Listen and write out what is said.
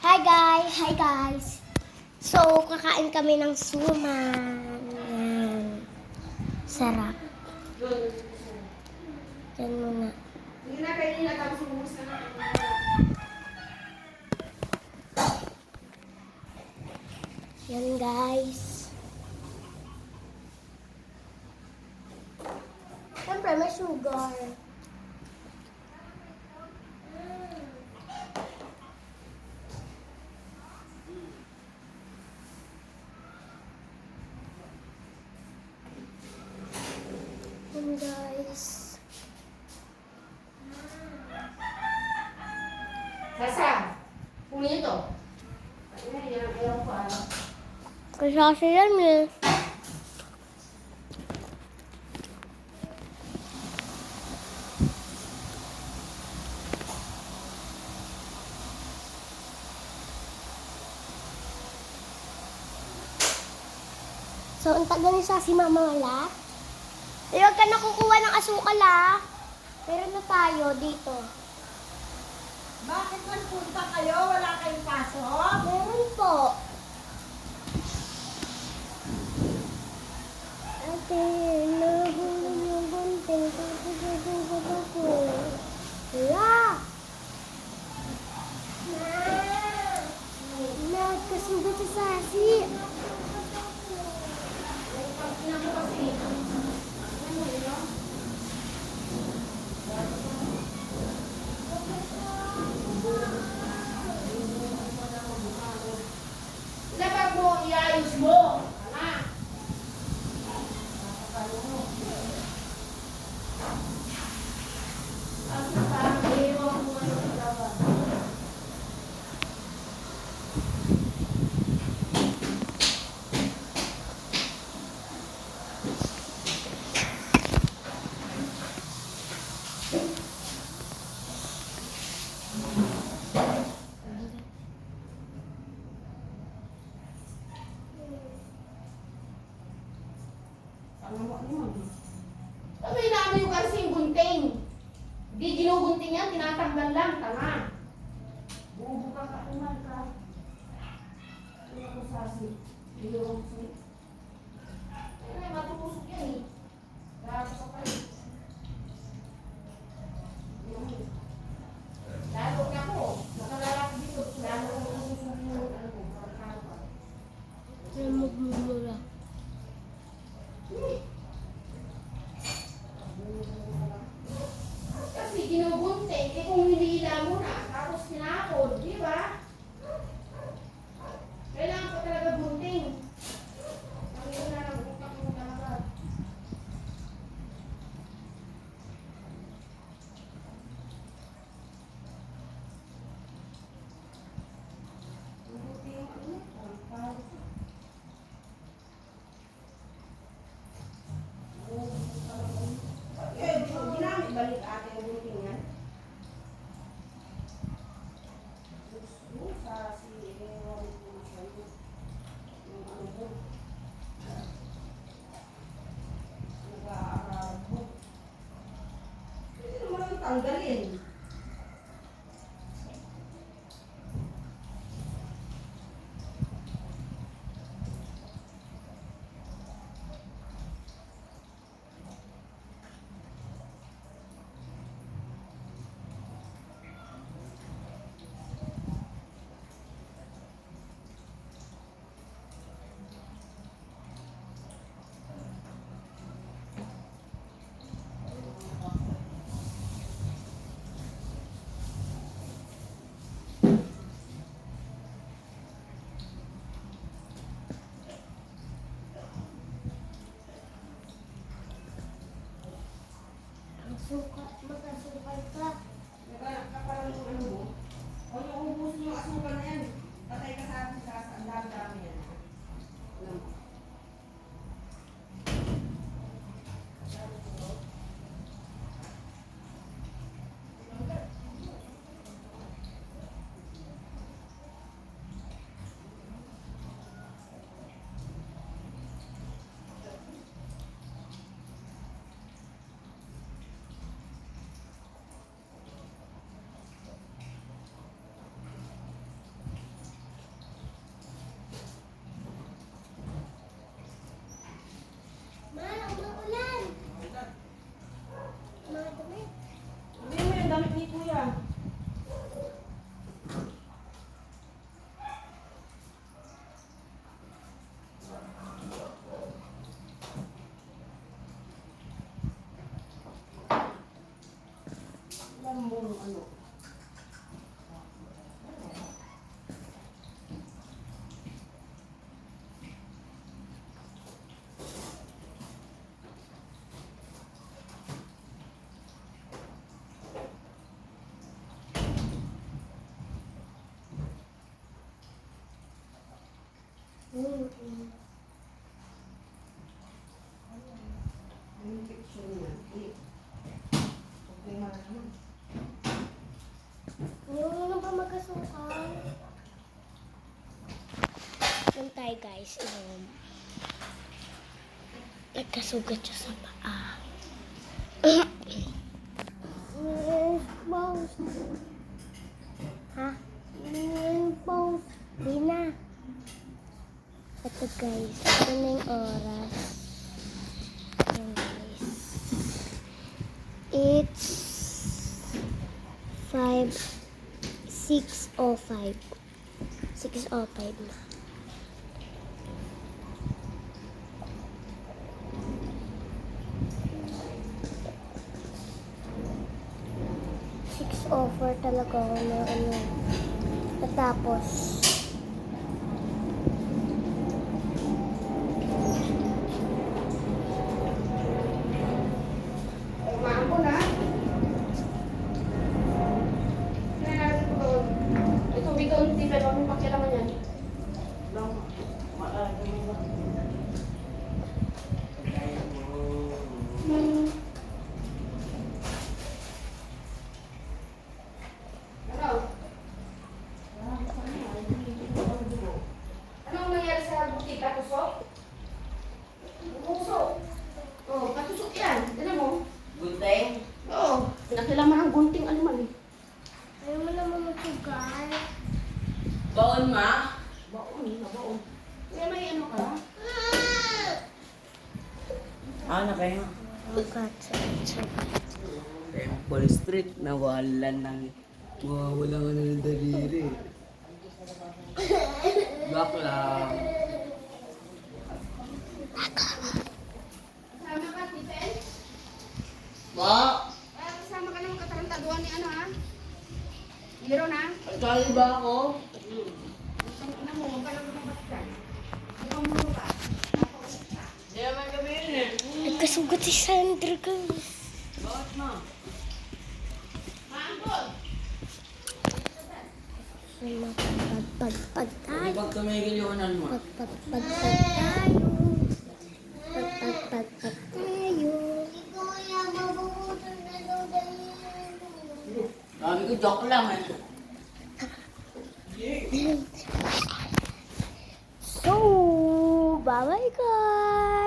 Hi guys! So, kakain kami ng suman. Yan. Sarap. Yan muna. Hindi na kayo nila tapos umus na. Yan guys. Siyempre, may sugar. Yan guys. Sasa, kunin ito. Ay, yan ang ayaw ko ah. Kasi yan eh. So, ang tagal ni si Mama wala. Eh, huwag ka na kukuha ng asukal ah. Meron na tayo dito. Bakit nagpunta kayo? Wala kayong pasok? Meron po. Ate, nahulog yung gunting. Kapag ako. Wala. Nagkasugat sa sasi. Dapat mo, iayos mo. Tama. Kasi parang iiwan mo ano sa dapat. Ano inaano yung kasi yung gunting? Di ginugunting yan, tinatanggal lang, tanga. Bubo ka ka, umal ka. Ano ko sasi? Hindi ko sasi. Ay, matupusok yan eh. Grabe sa kayo. Lalo na ko, nakalalaki dito, lalo ko susok yung ano ko, pagkakapa. Ay, magmumura. Kasi ginugunting, eh kung hinihila mo na, tapos tinapon, di ba? Kailangan pa talaga gunting. nagkasukal. Yan tayo guys. Nagkasugat siya sa paa. Mouse. Ha? Mouse. Di na. Ito guys. Ito na yung oras. Yan guys. It's 6:05. 6:05 na. Offer talaga ako na ano. Tapos Umaambon na. Kaya natin po doon. Ito, bigaw ng tipe. Huwag mong pakialaman yan. Lang. Ano? Anong nangyari sa butik? Katusok? Tusok. Oh, katusok yan. Tignan mo. Gunteng? Oo. Nakilaman ang gunting aliman eh. ayaw mo naman matugal. Baon ma? Baon, nabaon. Kaya may ano ka? Ano kayo? Ugat. Temple Street, nawalan ng... Wala ka na ng daliri. Black lang. Kasama ka, Tipen? Ma! Kasama ka ng katarantaduan ni ano ha? Hero na? Kali ba ako? Ano mo, huwag ka lang lumabas dyan. Ikaw mo ka. Hindi naman kami yun eh. Nagkasugat si Sandra guys. Bakit ma? Maambon! Pagpagpag tayo. Pag tumigil yung unan mo. Pagpagpag tayo. Pagpagpag tayo. Sabi ko, joke lang eh. So, bye-bye guys.